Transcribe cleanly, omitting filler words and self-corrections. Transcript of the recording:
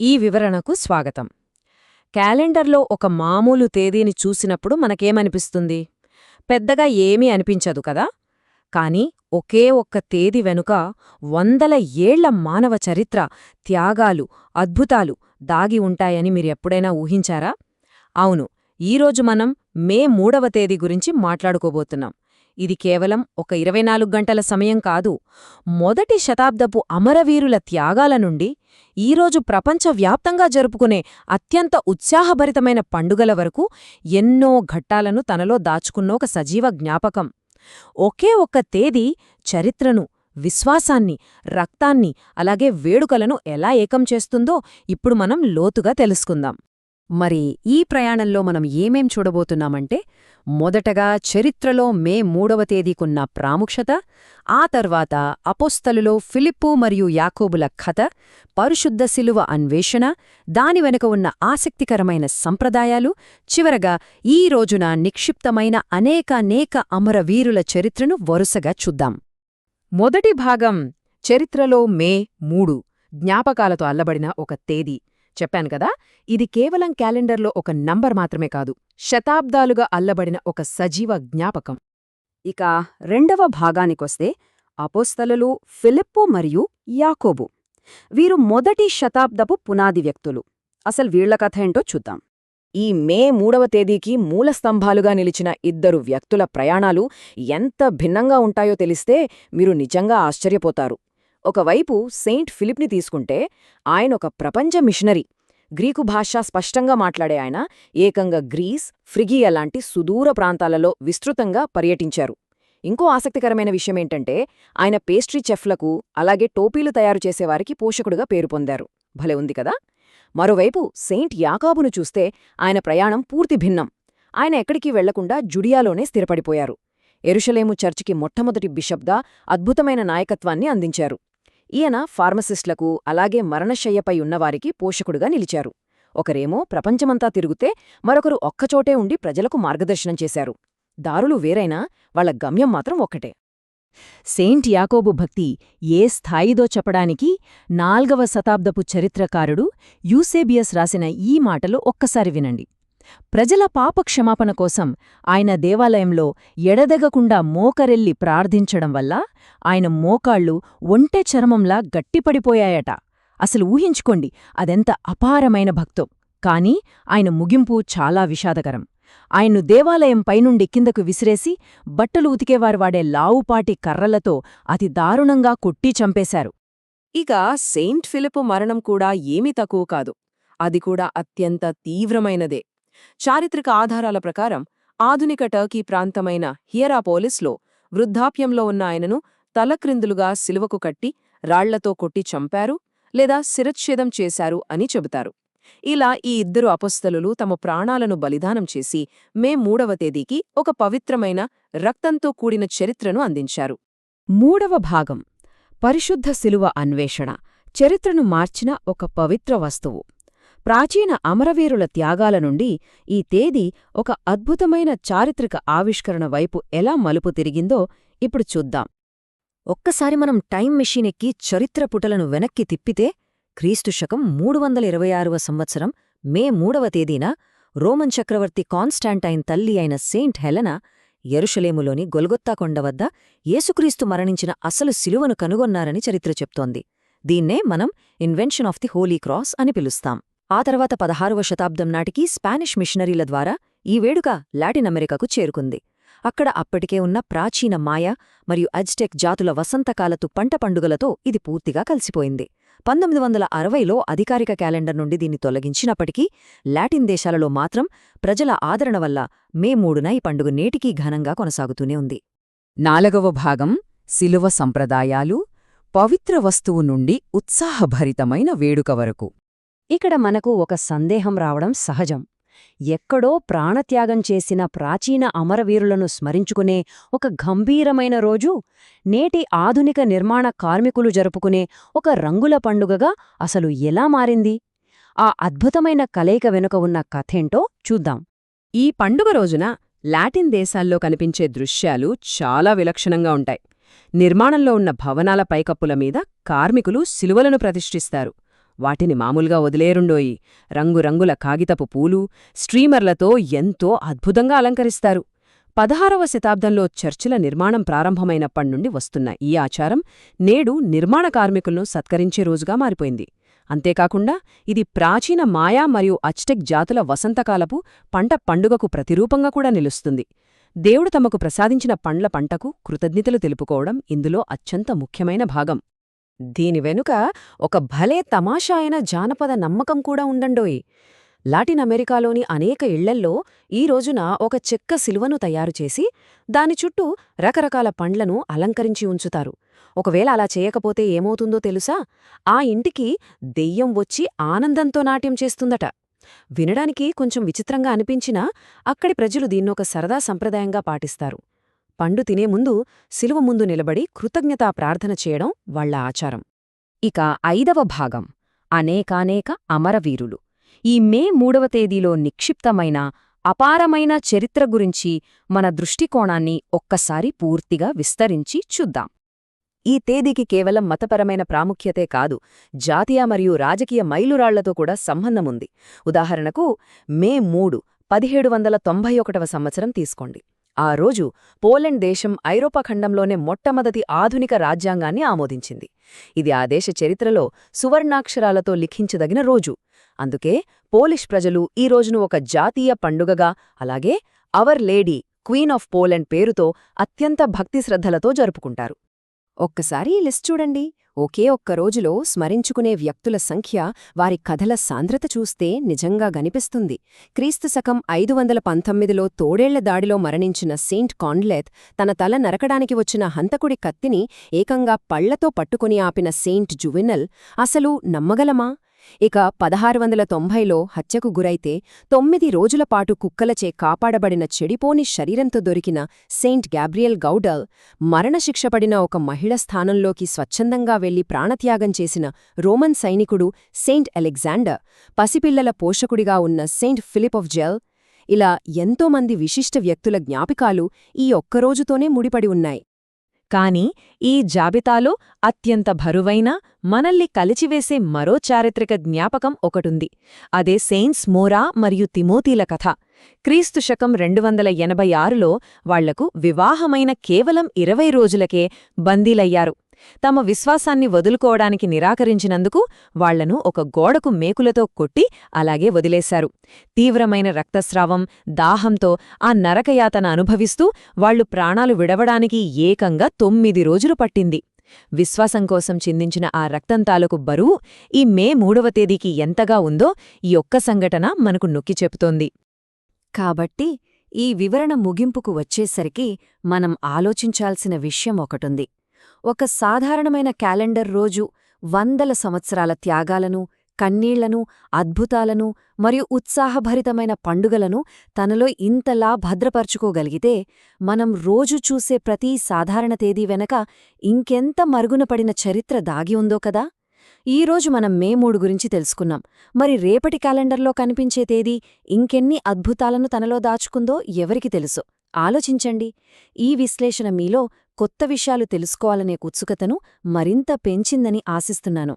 ఈ వివరణకు స్వాగతం. క్యాలెండర్లో ఒక మామూలు తేదీని చూసినప్పుడు మనకేమనిపిస్తుంది? పెద్దగా ఏమీ అనిపించదు కదా? కాని ఒకే ఒక్క తేదీ వెనుక వందల ఏళ్ల మానవ చరిత్ర, త్యాగాలు, అద్భుతాలు దాగి ఉంటాయని మీరెప్పుడైనా ఊహించారా? అవును, ఈరోజు మనం మే 3వ తేదీ గురించి మాట్లాడుకోబోతున్నాం. ఇది కేవలం ఒక 24 గంటల సమయం కాదు. మొదటి శతాబ్దపు అమరవీరుల త్యాగాల నుండి ఈరోజు ప్రపంచవ్యాప్తంగా జరుపుకునే అత్యంత ఉత్సాహభరితమైన పండుగల వరకు ఎన్నో ఘట్టాలను తనలో దాచుకున్న ఒక సజీవ జ్ఞాపకం. ఒకే ఒక్క తేదీ చరిత్రను, విశ్వాసాన్ని, రక్తాన్ని, అలాగే వేడుకలను ఎలా ఏకం చేస్తుందో ఇప్పుడు మనం లోతుగా తెలుసుకుందాం. మరి ఈ ప్రయాణంలో మనం ఏమేం చూడబోతున్నామంటే, మొదటగా చరిత్రలో మే 3వ తేదీకున్న ప్రాముఖ్యత, ఆ తర్వాత అపోస్తలులో ఫిలిప్పు మరియు యాకోబుల కథ, పరిశుద్ధ శిలువ అన్వేషణ, దాని వెనుక ఉన్న ఆసక్తికరమైన సంప్రదాయాలు, చివరగా ఈ రోజున నిక్షిప్తమైన అనేకానేక అమరవీరుల చరిత్రను వరుసగా చూద్దాం. మొదటి భాగం చరిత్రలో మే 3 జ్ఞాపకాలతో అల్లబడిన ఒక తేదీ. చెప్పాను కదా, ఇది కేవలం క్యాలెండర్లో ఒక నంబర్ మాత్రమే కాదు, శతాబ్దాలుగా అల్లబడిన ఒక సజీవ జ్ఞాపకం. ఇక రెండవ భాగానికొస్తే అపోస్తలులు ఫిలిప్పు మరియు యాకోబు. వీరు మొదటి శతాబ్దపు పునాది వ్యక్తులు. అసలు వీళ్ల కథ ఏంటో చూద్దాం. ఈ మే 3వ తేదీకి మూలస్తంభాలుగా నిలిచిన ఇద్దరు వ్యక్తుల ప్రయాణాలు ఎంత భిన్నంగా ఉంటాయో తెలిస్తే మీరు నిజంగా ఆశ్చర్యపోతారు. ఒకవైపు సెయింట్ ఫిలిప్ని తీసుకుంటే ఆయనొక ప్రపంచ మిషనరీ. గ్రీకు భాష స్పష్టంగా మాట్లాడే ఆయన ఏకంగా గ్రీస్, ఫ్రిగియా లాంటి సుదూర ప్రాంతాలలో విస్తృతంగా పర్యటించారు. ఇంకో ఆసక్తికరమైన విషయమేంటంటే ఆయన పేస్ట్రీ చెఫ్లకు, అలాగే టోపీలు తయారు చేసేవారికి పోషకుడుగా పేరు పొందారు. భలే ఉంది కదా? మరోవైపు సెయింట్ యాకోబును చూస్తే ఆయన ప్రయాణం పూర్తి భిన్నం. ఆయన ఎక్కడికి వెళ్లకుండా జుడియాలోనే స్థిరపడిపోయారు. యెరూషలేము చర్చికి మొట్టమొదటి బిషప్గా అద్భుతమైన నాయకత్వాన్ని అందించారు. ఈయన ఫార్మసిస్టులకు, అలాగే మరణశయ్యపై ఉన్నవారికి పోషకుడుగా నిలిచారు. ఒకరేమో ప్రపంచమంతా తిరుగుతే, మరొకరు ఒక్కచోటే ఉండి ప్రజలకు మార్గదర్శనం చేశారు. దారులు వేరైనా వాళ్ల గమ్యం మాత్రం ఒక్కటే. సెయింట్ యాకోబు భక్తి ఏ స్థాయిదో చెప్పడానికి 4వ శతాబ్దపు చరిత్రకారుడు యూసేబియస్ రాసిన ఈ మాటలు ఒక్కసారి వినండి. ప్రజల పాపక్షమాపణ కోసం ఆయన దేవాలయంలో ఎడదెగకుండా మోకరెల్లి ప్రార్థించడం వల్ల ఆయన మోకాళ్ళు ఒంటె చర్మంలా గట్టిపడిపోయాయట. అసలు ఊహించుకోండి, అదెంత అపారమైన భక్తో. కాని ఆయన ముగింపు చాలా విషాదకరం. ఆయన్ను దేవాలయం పైనుండి కిందకు విసిరేసి బట్టలు ఉతికేవారు వాడే లావుపాటి కర్రలతో అతి దారుణంగా కొట్టి చంపేశారు. ఇక సెయింట్ ఫిలిపు మరణం కూడా ఏమీ తక్కువ కాదు. అది కూడా అత్యంత తీవ్రమైనదే. చారిత్రక ఆధారాల ప్రకారం ఆధునిక టర్కీ ప్రాంతమైన హియరాపోలిస్లో వృద్ధాప్యంలో ఉన్న ఆయనను తలక్రిందులుగా శిలువకు కట్టి రాళ్లతో కొట్టి చంపారు లేదా శిరచ్ఛేదం చేశారు అని చెబుతారు. ఇలా ఈ ఇద్దరు అపోస్తలులు తమ ప్రాణాలను బలిదానం చేసి మే 3వ తేదీకి ఒక పవిత్రమైన, రక్తంతో కూడిన చరిత్రను అందించారు. 3వ భాగం పరిశుద్ధ శిలువ అన్వేషణ, చరిత్రను మార్చిన ఒక పవిత్ర వస్తువు. ప్రాచీన అమరవీరుల త్యాగాల నుండి ఈ తేదీ ఒక అద్భుతమైన చారిత్రక ఆవిష్కరణ వైపు ఎలా మలుపు తిరిగిందో ఇప్పుడు చూద్దాం. ఒక్కసారి మనం టైం మెషీన్ ఎక్కి చరిత్ర పుటలను వెనక్కి తిప్పితే, క్రీస్తు శకం 326వ సంవత్సరం మే 3వ తేదీన రోమన్ చక్రవర్తి కాన్స్టాంటైన్ తల్లి అయిన సెయింట్ హెలెనా యెరూషలేములోని గొల్గొత్తా కొండ వద్ద యేసుక్రీస్తు మరణించిన అసలు శిలువను కనుగొన్నారని చరిత్ర చెప్తోంది. దీన్నే మనం invention of the holy cross అని పిలుస్తాం. ఆ తర్వాత 16వ శతాబ్దం నాటికి స్పానిష్ మిషనరీల ద్వారా ఈ వేడుక లాటిన్ అమెరికాకు చేరుకుంది. అక్కడ అప్పటికే ఉన్న ప్రాచీన మాయా మరియు అజ్టెక్ జాతుల వసంతకాలతు పంట పండుగలతో ఇది పూర్తిగా కలిసిపోయింది. 1960లో అధికారిక క్యాలెండర్ నుండి దీన్ని తొలగించినప్పటికీ లాటిన్ దేశాలలో మాత్రం ప్రజల ఆదరణ వల్ల మే 3న ఈ పండుగ నేటికీ ఘనంగా కొనసాగుతూనే ఉంది. 4వ భాగం శిలువ సంప్రదాయాలు, పవిత్ర వస్తువు నుండి ఉత్సాహభరితమైన వేడుక వరకు. ఇక్కడ మనకు ఒక సందేహం రావడం సహజం. ఎక్కడో ప్రాణత్యాగం చేసిన ప్రాచీన అమరవీరులను స్మరించుకునే ఒక గంభీరమైన రోజు, నేటి ఆధునిక నిర్మాణ కార్మికులు జరుపుకునే ఒక రంగుల పండుగగా అసలు ఎలా మారింది? ఆ అద్భుతమైన కలయిక వెనుక ఉన్న కథేంటో చూద్దాం. ఈ పండుగ రోజున లాటిన్ దేశాల్లో కనిపించే దృశ్యాలు చాలా విలక్షణంగా ఉంటాయి. నిర్మాణంలో ఉన్న భవనాల పైకప్పుల మీద కార్మికులు శిలువలను ప్రతిష్ఠిస్తారు. వాటిని మామూలుగా వదిలేరుండోయి. రంగురంగుల కాగితపు పూలు, స్ట్రీమర్లతో ఎంతో అద్భుతంగా అలంకరిస్తారు. 16వ శతాబ్దంలో చర్చిల నిర్మాణం ప్రారంభమైనప్పటినుండి వస్తున్న ఈ ఆచారం నేడు నిర్మాణ కార్మికులను సత్కరించే రోజుగా మారిపోయింది. అంతేకాకుండా ఇది ప్రాచీన మాయా మరియు అజ్టెక్ జాతుల వసంతకాలపు పంట పండుగకు ప్రతిరూపంగా కూడా నిలుస్తుంది. దేవుడు తమకు ప్రసాదించిన పండ్ల పంటకు కృతజ్ఞతలు తెలుపుకోవడం ఇందులో అత్యంత ముఖ్యమైన భాగం. దీని వెనుక ఒక భలే తమాషా అయిన జానపద నమ్మకం కూడా ఉండండోయ్. లాటిన్ అమెరికాలోని అనేక ఇళ్లల్లో ఈ రోజున ఒక చెక్క శిలువను తయారుచేసి దాని చుట్టూ రకరకాల పండ్లను అలంకరించి ఉంచుతారు. ఒకవేళ అలా చేయకపోతే ఏమవుతుందో తెలుసా? ఆ ఇంటికి దెయ్యం వచ్చి ఆనందంతో నాట్యం చేస్తుందట. వినడానికి కొంచెం విచిత్రంగా అనిపించినా అక్కడి ప్రజలు దీన్నొక సరదా సంప్రదాయంగా పాటిస్తారు. పండు తినే ముందు శిలువ ముందు నిలబడి కృతజ్ఞతా ప్రార్థన చేయడం వాళ్ల ఆచారం. ఇక 5వ భాగం అనేకానేక అమరవీరులు. ఈ మే 3వ తేదీలో నిక్షిప్తమైన అపారమైన చరిత్ర గురించి మన దృష్టికోణాన్ని ఒక్కసారి పూర్తిగా విస్తరించి చూద్దాం. ఈ తేదీకి కేవలం మతపరమైన ప్రాముఖ్యతే కాదు, జాతీయ మరియు రాజకీయ మైలురాళ్లతో కూడా సంబంధముంది. ఉదాహరణకు మే 3, 1791వ సంవత్సరం తీసుకోండి. ఆ రోజు పోలెండ్ దేశం ఐరోపా ఖండంలోనే మొట్టమొదటి ఆధునిక రాజ్యాంగాన్ని ఆమోదించింది. ఇది ఆ దేశ చరిత్రలో సువర్ణాక్షరాలతో లిఖించదగిన రోజు. అందుకే పోలిష్ ప్రజలు ఈ రోజును ఒక జాతీయ పండుగగా, అలాగే our lady queen of Poland పేరుతో అత్యంత భక్తిశ్రద్ధలతో జరుపుకుంటారు. ఒక్కసారి ఈ లిస్ట్ చూడండి. ఒకే ఒక్క రోజులో స్మరించుకునే వ్యక్తుల సంఖ్య, వారి కథల సాంద్రత చూస్తే నిజంగా గనిపిస్తుంది. క్రీస్తుశకం 519లో తోడేళ్ల దాడిలో మరణించిన సెయింట్ కాన్లెత్, తన తల నరకడానికి వచ్చిన హంతకుడి కత్తిని ఏకంగా పళ్లతో పట్టుకుని ఆపిన సెయింట్ జువెనల్. అసలు నమ్మగలమా? ఇక 1690లో హత్యకు గురైతే 9 రోజులపాటు కుక్కలచే కాపాడబడిన చెడిపోని శరీరంతో దొరికిన సెయింట్ గ్యాబ్రియల్ గౌడల్, మరణశిక్షపడిన ఒక మహిళ స్థానంలోకి స్వచ్ఛందంగా వెళ్లి ప్రాణత్యాగం చేసిన రోమన్ సైనికుడు సెయింట్ అలెగ్జాండర్, పసిపిల్లల పోషకుడిగా ఉన్న సెయింట్ ఫిలిప్ ఆఫ్ జెల్. ఇలా ఎంతోమంది విశిష్ట వ్యక్తుల జ్ఞాపికాలు ఈ ఒక్కరోజుతోనే ముడిపడి ఉన్నాయి. కాని ఈ జాబితాలో అత్యంత బరువైన, మనల్ని కలిచివేసే మరో చారిత్రక జ్ఞాపకం ఒకటుంది. అదే సెయింట్స్ మోరా మరియు తిమోతీల కథ. క్రీస్తుశకం 286లో వాళ్లకు వివాహమైన కేవలం 20 రోజులకే బందీలయ్యారు. తమ విశ్వాసాన్ని వదులుకోవడానికి నిరాకరించినందుకు వాళ్లను ఒక గోడకు మేకులతో కొట్టి అలాగే వదిలేశారు. తీవ్రమైన రక్తస్రావం, దాహంతో ఆ నరకయాతన అనుభవిస్తూ వాళ్లు ప్రాణాలు విడవడానికి ఏకంగా 9 రోజులు పట్టింది. విశ్వాసం కోసం చిందించిన ఆ రక్తం తాలూకు బరువు ఈ మే 3వ తేదీకి ఎంతగా ఉందో ఈ ఒక్క సంఘటన మనకు నొక్కి చెబుతోంది. కాబట్టి ఈ వివరణ ముగింపుకు వచ్చేసరికి మనం ఆలోచించాల్సిన విషయం ఒకటుంది. ఒక సాధారణమైన క్యాలెండర్ రోజు వందల సంవత్సరాల త్యాగాలను, కన్నీళ్లను, అద్భుతాలను మరియు ఉత్సాహభరితమైన పండుగలను తనలో ఇంతలా భద్రపరుచుకోగలిగితే, మనం రోజు చూసే ప్రతి సాధారణ తేదీ వెనక ఇంకెంత మరుగునపడిన చరిత్ర దాగి ఉందో కదా. ఈరోజు మనం మే 3 గురించి తెలుసుకున్నాం. మరి రేపటి క్యాలెండర్లో కనిపించే తేదీ ఇంకెన్ని అద్భుతాలను తనలో దాచుకుందో ఎవరికి తెలుసు? ఆలోచించండి. ఈ విశ్లేషణ మీలో కొత్త విషయాలు తెలుసుకోవాలనే ఉత్సుకతను మరింత పెంచిందని ఆశిస్తున్నాను.